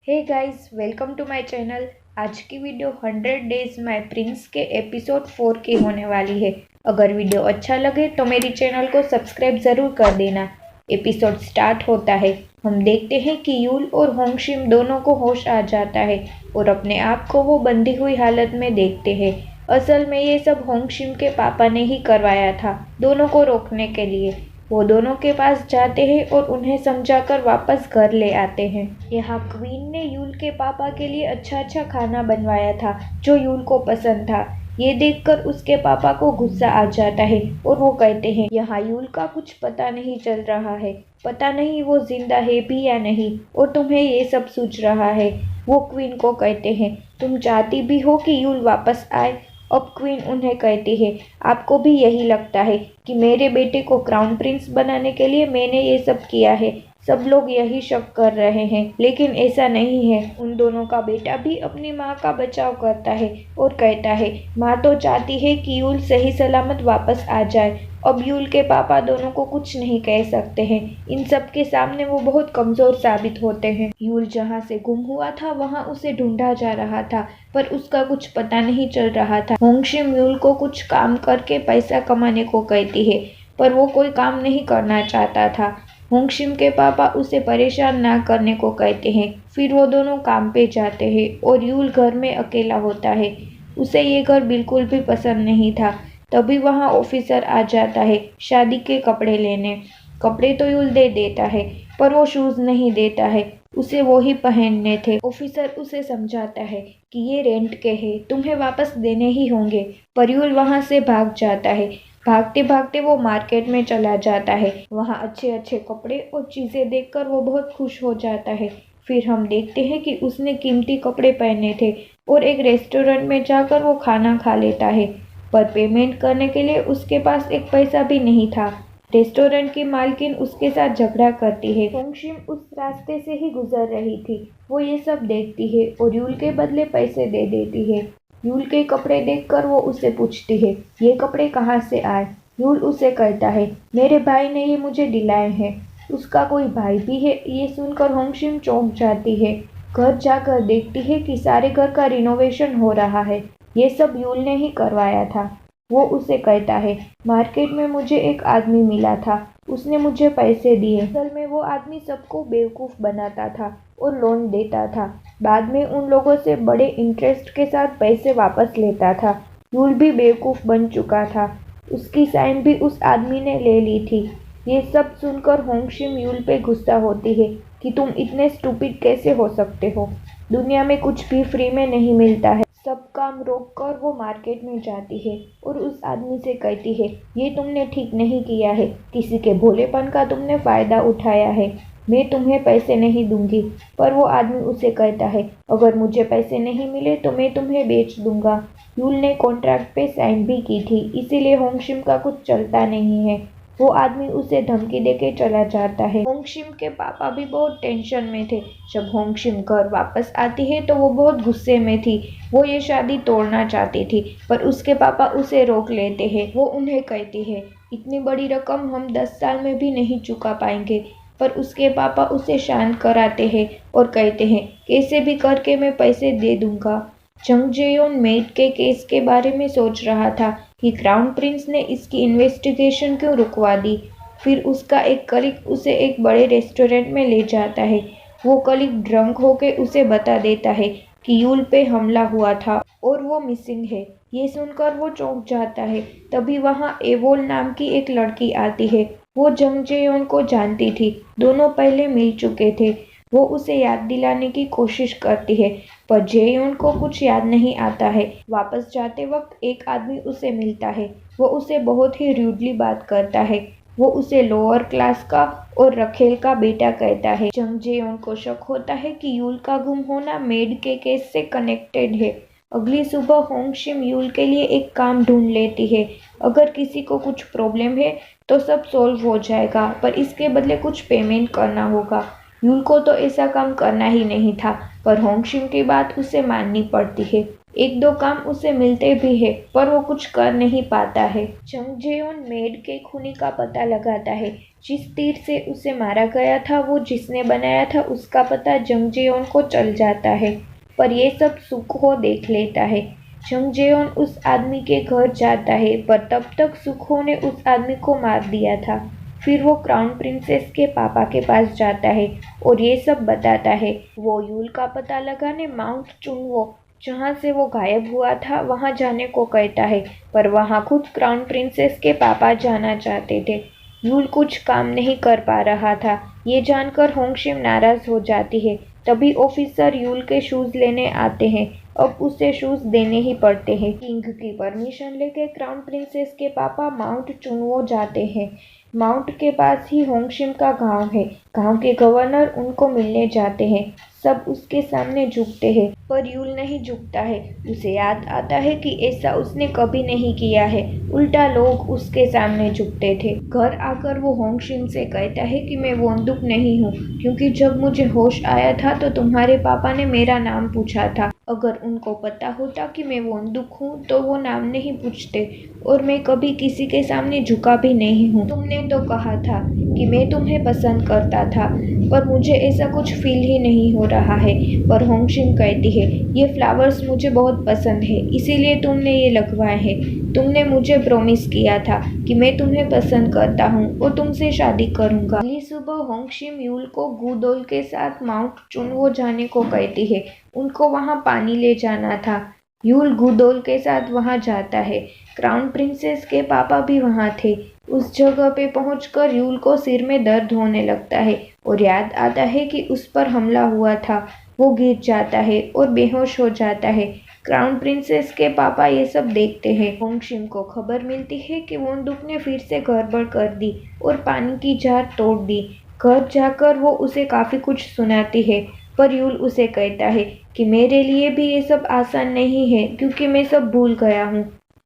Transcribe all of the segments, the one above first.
Hey guys, welcome to my channel. आज की video 100 days my prince के episode 4 की होने वाली है। अगर वीडियो अच्छा लगे तो मेरी चैनल को सब्सक्राइब ज़रूर कर देना। एपिसोड स्टार्ट होता है। हम देखते हैं कि यूल और होंगशिम दोनों को होश आ जाता है और अपने आप को वो बंधी हुई हालत में देखते हैं। असल में ये सब होंगशिम के पापा ने ही करवाया था, दोनों को रोकने के लिए। वो दोनों के पास जाते हैं और उन्हें समझाकर वापस घर ले आते हैं। यहाँ क्वीन ने यूल के पापा के लिए अच्छा अच्छा खाना बनवाया था जो यूल को पसंद था। ये देखकर उसके पापा को गुस्सा आ जाता है और वो कहते हैं यहाँ यूल का कुछ पता नहीं चल रहा है, पता नहीं वो जिंदा है भी या नहीं, और तुम्हें ये सब सूझ रहा है। वो क्वीन को कहते हैं तुम चाहती भी हो कि यूल वापस आए। अब क्वीन उन्हें कहती है आपको भी यही लगता है कि मेरे बेटे को क्राउन प्रिंस बनाने के लिए मैंने ये सब किया है। सब लोग यही शक कर रहे हैं, लेकिन ऐसा नहीं है। उन दोनों का बेटा भी अपनी माँ का बचाव करता है और कहता है माँ तो चाहती है कि यूल सही सलामत वापस आ जाए। अब यूल के पापा दोनों को कुछ नहीं कह सकते हैं। इन सब के सामने वो बहुत कमजोर साबित होते हैं। यूल जहाँ से गुम हुआ था वहाँ उसे ढूंढा जा रहा था, पर उसका कुछ पता नहीं चल रहा था। होंगशिम यूल को कुछ काम करके पैसा कमाने को कहती है, पर वो कोई काम नहीं करना चाहता था। होंगशिम के पापा उसे परेशान ना करने को कहते हैं। फिर वो दोनों काम पे जाते हैं और यूल घर में अकेला होता है। उसे ये घर बिल्कुल भी पसंद नहीं था। तभी वहाँ ऑफिसर आ जाता है शादी के कपड़े लेने। कपड़े तो यूल दे देता है, पर वो शूज नहीं देता है, उसे वो ही पहनने थे। ऑफिसर उसे समझाता है कि ये रेंट के हैं, तुम्हें वापस देने ही होंगे, पर यूल वहाँ से भाग जाता है। भागते भागते वो मार्केट में चला जाता है। वहाँ अच्छे अच्छे कपड़े और चीज़ें देखकर वो बहुत खुश हो जाता है। फिर हम देखते हैं कि उसने कीमती कपड़े पहने थे और एक रेस्टोरेंट में जाकर वो खाना खा लेता है, पर पेमेंट करने के लिए उसके पास एक पैसा भी नहीं था। रेस्टोरेंट की मालकिन उसके साथ झगड़ा करती है। होंगशिम उस रास्ते से ही गुजर रही थी। वो ये सब देखती है और यूल के बदले पैसे दे देती है। यूल के कपड़े देखकर वो उससे पूछती है ये कपड़े कहाँ से आए। यूल उसे कहता है मेरे भाई ने ये मुझे दिलाए हैं। उसका कोई भाई भी है। ये सुनकर होंगशिम चौंक जाती है। घर जाकर देखती है कि सारे घर का रिनोवेशन हो रहा है। ये सब यूल ने ही करवाया था। वो उसे कहता है मार्केट में मुझे एक आदमी मिला था, उसने मुझे पैसे दिए। असल में वो आदमी सबको बेवकूफ़ बनाता था और लोन देता था। बाद में उन लोगों से बड़े इंटरेस्ट के साथ पैसे वापस लेता था। यूल भी बेवकूफ़ बन चुका था। उसकी साइन भी उस आदमी ने ले ली थी। ये सब सुनकर होंगशिम यूल पे गुस्सा होती है कि तुम इतने स्टूपिड कैसे हो सकते हो। दुनिया में कुछ भी फ्री में नहीं मिलता है। सब काम रोक कर वो मार्केट में जाती है और उस आदमी से कहती है ये तुमने ठीक नहीं किया है, किसी के भोलेपन का तुमने फ़ायदा उठाया है, मैं तुम्हें पैसे नहीं दूंगी। पर वो आदमी उसे कहता है अगर मुझे पैसे नहीं मिले तो मैं तुम्हें बेच दूंगा। यूल ने कॉन्ट्रैक्ट पे साइन भी की थी, इसीलिए होंगशिम का कुछ चलता नहीं है। वो आदमी उसे धमकी देके चला जाता है। होंगशिम के पापा भी बहुत टेंशन में थे। जब होंगशिम घर वापस आती है तो वो बहुत गुस्से में थी। वो ये शादी तोड़ना चाहती थी, पर उसके पापा उसे रोक लेते हैं। वो उन्हें कहती है इतनी बड़ी रकम हम 10 साल में भी नहीं चुका पाएंगे। पर उसके पापा उसे शांत कराते हैं और कहते हैं कैसे भी करके मैं पैसे दे दूंगा। जंग जेयोन मेड के केस के बारे में सोच रहा था कि क्राउन प्रिंस ने इसकी इन्वेस्टिगेशन क्यों रुकवा दी। फिर उसका एक कलीग उसे एक बड़े रेस्टोरेंट में ले जाता है। वो कलीग ड्रंक होके उसे बता देता है कि यूल पे हमला हुआ था और वो मिसिंग है। ये सुनकर वो चौंक जाता है। तभी वहाँ एवोल नाम की एक लड़की आती है। वो जंग जेयोन को जानती थी, दोनों पहले मिल चुके थे। वो उसे याद दिलाने की कोशिश करती है, पर जेयोन को कुछ याद नहीं आता है। वापस जाते वक्त एक आदमी उसे मिलता है। वो उसे बहुत ही रूडली बात करता है। वो उसे लोअर क्लास का और रखेल का बेटा कहता है। जंग जेयोन को शक होता है कि यूल का गुम होना मेड के केस से कनेक्टेड है। अगली सुबह होंगशिम यूल के लिए एक काम ढूंढ लेती है। अगर किसी को कुछ प्रॉब्लम है तो सब सॉल्व हो जाएगा, पर इसके बदले कुछ पेमेंट करना होगा। यूल को तो ऐसा काम करना ही नहीं था, पर होंगशिम की बात उसे माननी पड़ती है। एक दो काम उसे मिलते भी है पर वो कुछ कर नहीं पाता है। जंग जेयोन मेड के खूनी का पता लगाता है। जिस तीर से उसे मारा गया था वो जिसने बनाया था उसका पता जंग जेयोन को चल जाता है। पर ये सब सुखो देख लेता है। जंग जेयोन उस आदमी के घर जाता है पर तब तक सुखो ने उस आदमी को मार दिया था। फिर वो क्राउन प्रिंसेस के पापा के पास जाता है और ये सब बताता है। वो यूल का पता लगाने माउंट चुनवो जहाँ से वो गायब हुआ था वहाँ जाने को कहता है पर वहाँ खुद क्राउन प्रिंसेस के पापा जाना चाहते थे। यूल कुछ काम नहीं कर पा रहा था। ये जानकर होंगशिम नाराज हो जाती है। तभी ऑफिसर यूल के शूज लेने आते हैं। अब उसे शूज देने ही पड़ते हैं। किंग की परमिशन लेके क्राउन प्रिंसेस के पापा माउंट चुनवो जाते हैं। माउंट के पास ही होंगशिम का गांव है। गांव के गवर्नर उनको मिलने जाते हैं। सब उसके सामने झुकते हैं पर यूल नहीं झुकता है। उसे याद आता है कि ऐसा उसने कभी नहीं किया है। उल्टा लोग उसके सामने झुकते थे। घर आकर वो होंगशिम से कहता है कि मैं वोंदुक नहीं हूँ क्योंकि जब मुझे होश आया था तो तुम्हारे पापा ने मेरा नाम पूछा था। अगर उनको पता होता कि मैं वोंदुक हूँ तो वो नाम नहीं पूछते और मैं कभी किसी के सामने झुका भी नहीं हूँ। तुमने तो कहा था कि मैं तुम्हें पसंद करता था पर मुझे ऐसा कुछ फील ही नहीं हो रहा है। पर होंगशिम कहती है ये फ्लावर्स मुझे बहुत पसंद है इसीलिए तुमने ये लगवाए हैं। तुमने मुझे प्रॉमिस किया था कि मैं तुम्हें पसंद करता हूँ और तुमसे शादी करूँगा। अगली सुबह होंगशिम यूल को गुदोल के साथ माउंट चुनवो जाने को कहती है। उनको वहाँ पानी ले जाना था। यूल गुदोल के साथ वहाँ जाता है। क्राउन प्रिंसेस के पापा भी वहाँ थे। उस जगह पे पहुंचकर यूल को सिर में दर्द होने लगता है और याद आता है कि उस पर हमला हुआ था। वो गिर जाता है और बेहोश हो जाता है। क्राउन प्रिंसेस के पापा ये सब देखते हैं। होंगशिम को खबर मिलती है कि वोंदुक ने फिर से गड़बड़ कर दी और पानी की जार तोड़ दी। घर जाकर वो उसे काफ़ी कुछ सुनाती है पर यूल उसे कहता है कि मेरे लिए भी ये सब आसान नहीं है क्योंकि मैं सब भूल गया हूँ।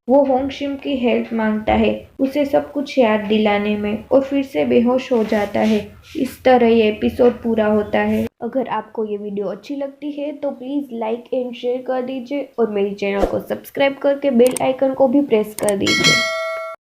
वो होंगशिम की हेल्प मांगता है उसे सब कुछ याद दिलाने में और फिर से बेहोश हो जाता है। इस तरह ये एपिसोड पूरा होता है। अगर आपको ये वीडियो अच्छी लगती है तो प्लीज़ लाइक एंड शेयर कर दीजिए और मेरी चैनल को सब्सक्राइब करके बेल आइकन को भी प्रेस कर दीजिए।